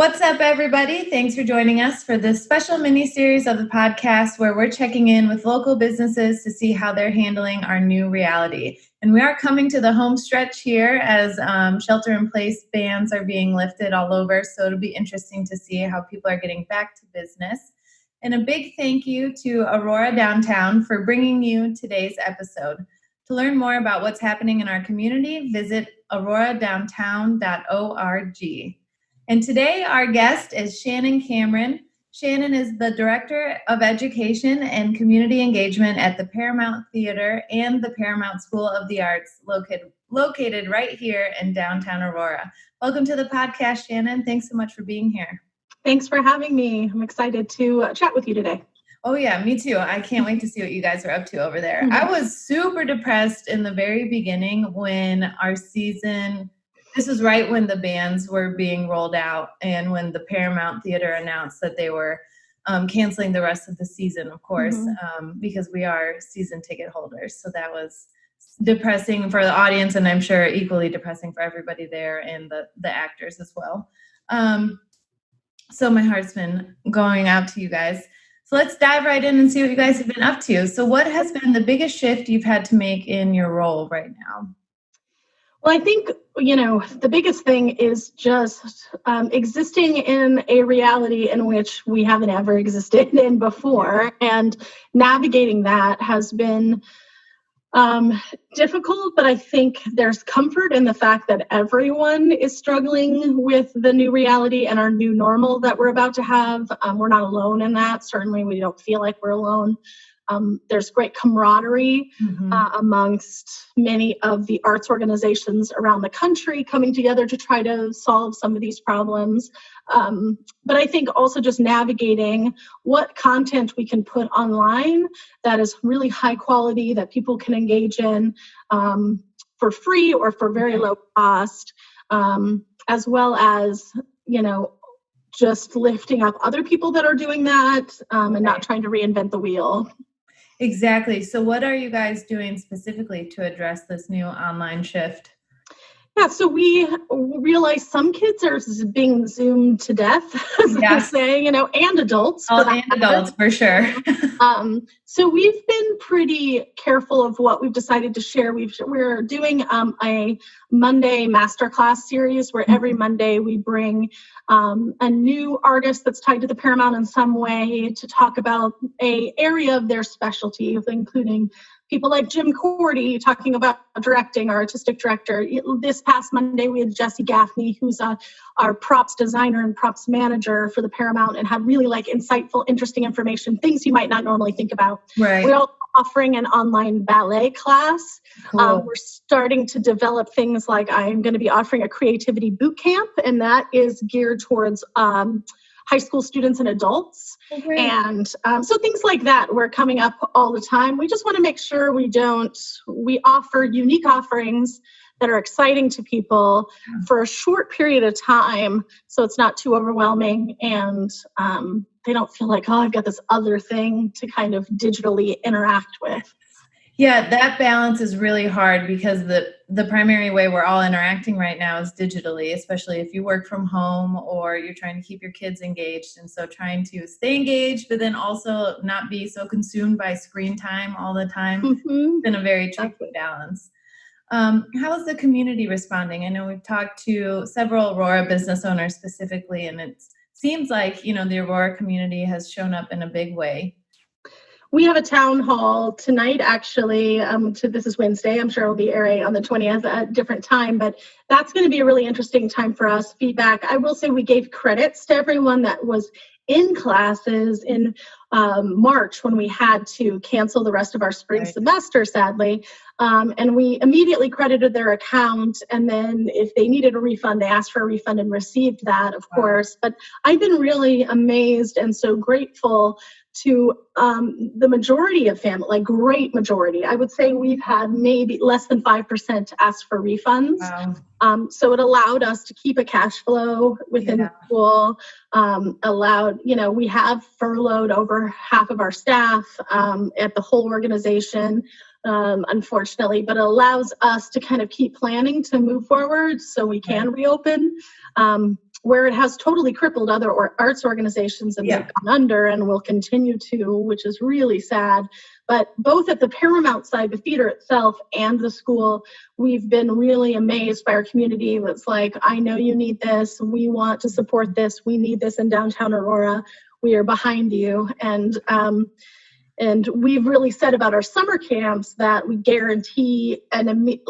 What's up, everybody? Thanks for joining us for this special mini-series of the podcast where we're checking in with local businesses to see how they're handling our new reality. And we are coming to the home stretch here as shelter-in-place bans are being lifted all over. So it'll be interesting to see how people are getting back to business. And a big thank you to Aurora Downtown for bringing you today's episode. To learn more about what's happening in our community, visit auroradowntown.org. And today our guest is Shannon Cameron. Shannon is the Director of Education and Community Engagement at the Paramount Theater and the Paramount School of the Arts, located right here in downtown Aurora. Welcome to the podcast, Shannon. Thanks so much for being here. Thanks for having me. I'm excited to chat with you today. Oh yeah, me too. I can't wait to see what you guys are up to over there. I was super depressed in the very beginning when our season, this was right when the bans were being rolled out and when the Paramount Theater announced that they were canceling the rest of the season, of course, because we are season ticket holders. So that was depressing for the audience, and I'm sure equally depressing for everybody there and the actors as well. So my heart's been going out to you guys. So let's dive right in and see what you guys have been up to. So what has been the biggest shift you've had to make in your role right now? Well, I think, the biggest thing is just existing in a reality in which we haven't ever existed in before. And navigating that has been difficult, but I think there's comfort in the fact that everyone is struggling with the new reality and our new normal that we're about to have. We're not alone in that. Certainly, we don't feel like we're alone. There's great camaraderie amongst many of the arts organizations around the country coming together to try to solve some of these problems. But I think also just navigating what content we can put online that is really high quality, that people can engage in for free or for very low cost, as well as, just lifting up other people that are doing that and not trying to reinvent the wheel. Exactly. So what are you guys doing specifically to address this new online shift? Yeah, so we realize some kids are being Zoomed to death, as I say, and adults. And adults, for sure. So we've been pretty careful of what we've decided to share. We're doing a Monday masterclass series where every Monday we bring a new artist that's tied to the Paramount in some way to talk about an area of their specialty, including people like Jim Cordy talking about directing, our artistic director. This past Monday, we had Jesse Gaffney, who's our props designer and props manager for the Paramount, and had really insightful, interesting information, things you might not normally think about. Right. We're also offering an online ballet class. Cool. We're starting to develop things like I'm going to be offering a creativity boot camp, and that is geared towards high school students and adults. Okay. And so things like that were coming up all the time. We just want to make sure we offer unique offerings that are exciting to people for a short period of time, so it's not too overwhelming and they don't feel like, I've got this other thing to kind of digitally interact with. Yeah, that balance is really hard because the primary way we're all interacting right now is digitally, especially if you work from home or you're trying to keep your kids engaged. And so trying to stay engaged, but then also not be so consumed by screen time all the time. It's been a very tricky balance. How is the community responding? I know we've talked to several Aurora business owners specifically, and it seems like, the Aurora community has shown up in a big way. We have a town hall tonight, actually. This is Wednesday. I'm sure it'll be airing on the 20th at a different time, but that's going to be a really interesting time for us. Feedback. I will say we gave credits to everyone that was in classes in March when we had to cancel the rest of our spring semester, sadly. And we immediately credited their account. And then if they needed a refund, they asked for a refund and received that, of course. But I've been really amazed and so grateful to the majority of family, great majority. I would say we've had maybe less than 5% ask for refunds. Wow. So it allowed us to keep a cash flow within the school, we have furloughed over half of our staff at the whole organization, unfortunately, but it allows us to kind of keep planning to move forward so we can reopen. where it has totally crippled other arts organizations, and they've gone under and will continue to, which is really sad. But both at the Paramount side, the theater itself, and the school, we've been really amazed by our community. It's like, I know you need this. We want to support this. We need this in downtown Aurora. We are behind you. And we've really said about our summer camps that we guarantee a complete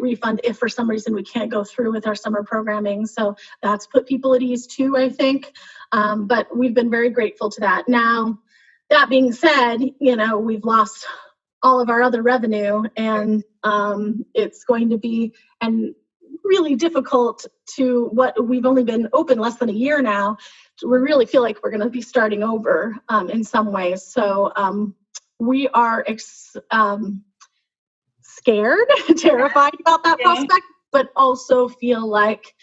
refund if for some reason we can't go through with our summer programming. So that's put people at ease too, I think. But we've been very grateful to that. Now, that being said, we've lost all of our other revenue, and it's going to be really difficult we've only been open less than a year now. We really feel like we're going to be starting over in some ways. So we are scared, terrified about that prospect, but also feel like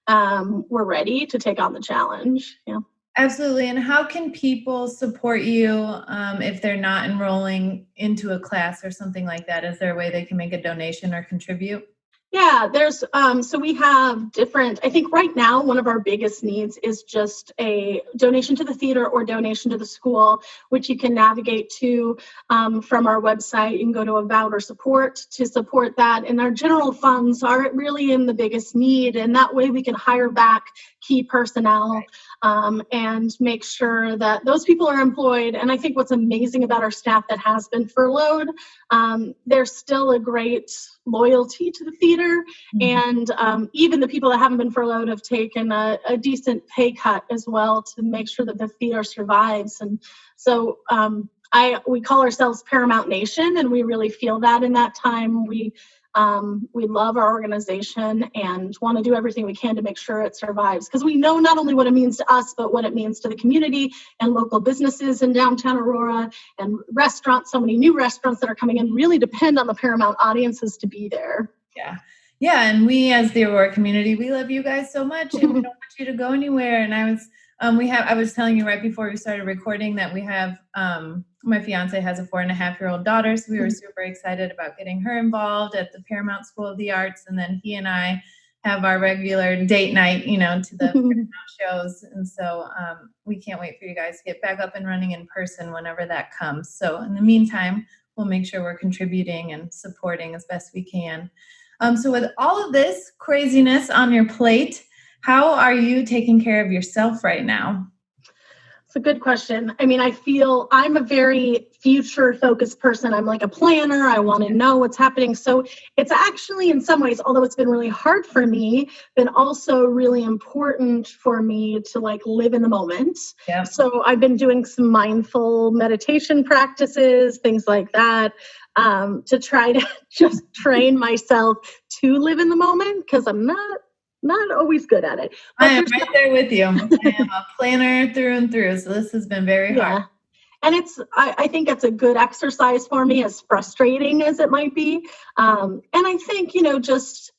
we're ready to take on the challenge. Yeah. Absolutely. And how can people support you if they're not enrolling into a class or something like that? Is there a way they can make a donation or contribute? Yeah, there's, so we have different, I think right now, one of our biggest needs is just a donation to the theater or donation to the school, which you can navigate to from our website. You can go to About or Support to support that. And our general funds are really in the biggest need. And that way we can hire back key personnel and make sure that those people are employed. And I think what's amazing about our staff that has been furloughed, there's still a great loyalty to the theater. And even the people that haven't been furloughed have taken a decent pay cut as well to make sure that the theater survives. And so we call ourselves Paramount Nation, and we really feel that in that time. We love our organization and want to do everything we can to make sure it survives, because we know not only what it means to us, but what it means to the community and local businesses in downtown Aurora and restaurants. So many new restaurants that are coming in really depend on the Paramount audiences to be there. Yeah. And we, as the Aurora community, we love you guys so much, and we don't want you to go anywhere. And I was telling you right before we started recording that we have, my fiance has a 4.5-year-old daughter, so we were super excited about getting her involved at the Paramount School of the Arts. And then he and I have our regular date night, to the Paramount shows. And so we can't wait for you guys to get back up and running in person whenever that comes. So in the meantime, we'll make sure we're contributing and supporting as best we can. So with all of this craziness on your plate, how are you taking care of yourself right now? It's a good question. I mean, I feel I'm a very future-focused person. I'm like a planner. I want to know what's happening. So it's actually, in some ways, although it's been really hard for me, been also really important for me to live in the moment. Yeah. So I've been doing some mindful meditation practices, things like that, to try to just train myself to live in the moment, because I'm not always good at it. But I am right there with you. I am a planner through and through, so this has been very hard. And I think it's a good exercise for me, as frustrating as it might be. And I think, just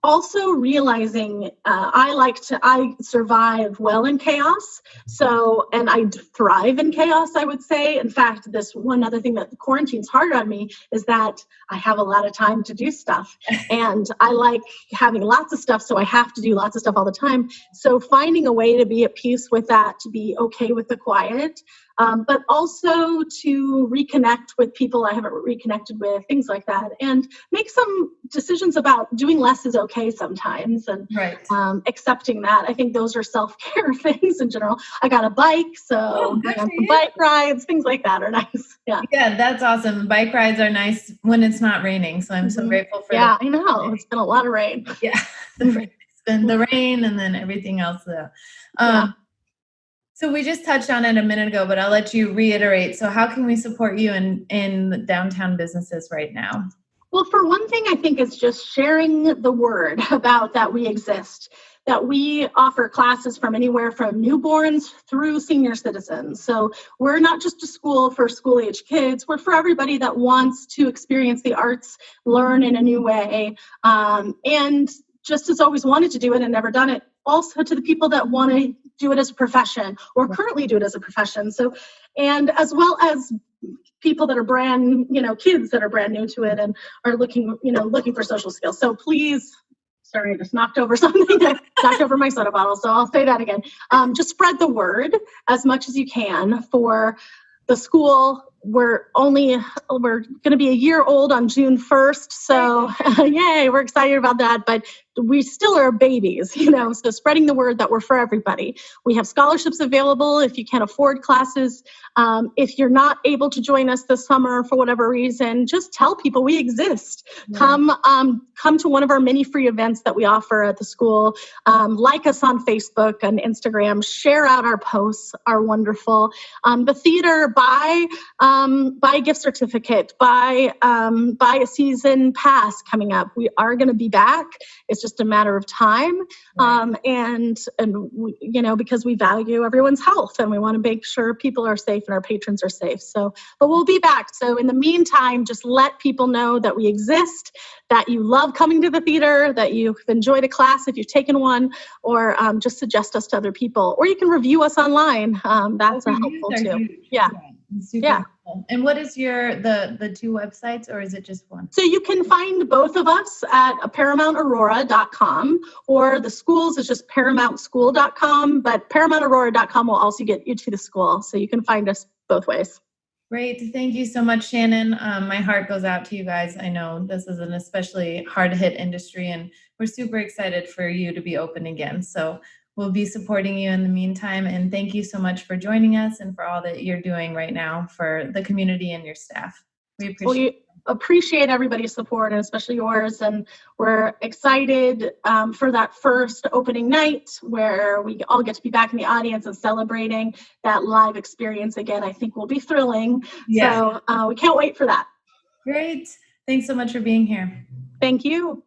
also realizing I survive well in chaos. So, and I thrive in chaos, I would say. In fact, this one other thing that the quarantine's hard on me is that I have a lot of time to do stuff. And I like having lots of stuff, so I have to do lots of stuff all the time. So finding a way to be at peace with that, to be okay with the quiet, but also to reconnect with people I haven't reconnected with, things like that, and make some decisions about doing less is okay sometimes, and accepting that. I think those are self-care things in general. I got a bike, so some bike rides, things like that are nice. Yeah, that's awesome. Bike rides are nice when it's not raining, so I'm so grateful for I know. It's been a lot of rain. Yeah, it's been the rain and then everything else. So we just touched on it a minute ago, but I'll let you reiterate. So how can we support you in the downtown businesses right now? Well, for one thing, I think it's just sharing the word about that we exist, that we offer classes from anywhere from newborns through senior citizens. So we're not just a school for school-age kids. We're for everybody that wants to experience the arts, learn in a new way, and just has always wanted to do it and never done it. Also to the people that want to do it as a profession or currently do it as a profession. So, and as well as people that are kids that are brand new to it and are looking for social skills. So please Sorry, I just knocked over something. Knocked over my soda bottle. So I'll say that again. Just spread the word as much as you can for the school. We're going to be a year old on June 1st. So yay, we're excited about that. But we still are babies, so spreading the word that we're for everybody. We have scholarships available if you can't afford classes. If you're not able to join us this summer for whatever reason, just tell people we exist. Yeah. Come to one of our many free events that we offer at the school. Like us on Facebook and Instagram. Share out our posts, are wonderful. The theater, buy a gift certificate, buy a season pass coming up. We are going to be back. It's just a matter of time. Right. And because we value everyone's health and we want to make sure people are safe and our patrons are safe. So, but we'll be back. So in the meantime, just let people know that we exist, that you love coming to the theater, that you've enjoyed a class if you've taken one, or just suggest us to other people, or you can review us online. That's helpful too. Huge. Yeah. Super cool. And what is the two websites, or is it just one? So you can find both of us at ParamountAurora.com, or the schools is just ParamountSchool.com, but ParamountAurora.com will also get you to the school. So you can find us both ways. Great. Thank you so much, Shannon. My heart goes out to you guys. I know this is an especially hard-hit industry, and we're super excited for you to be open again. So we'll be supporting you in the meantime. And thank you so much for joining us and for all that you're doing right now for the community and your staff. We appreciate everybody's support, and especially yours. And we're excited for that first opening night where we all get to be back in the audience and celebrating that live experience again. I think will be thrilling. Yeah. So we can't wait for that. Great. Thanks so much for being here. Thank you.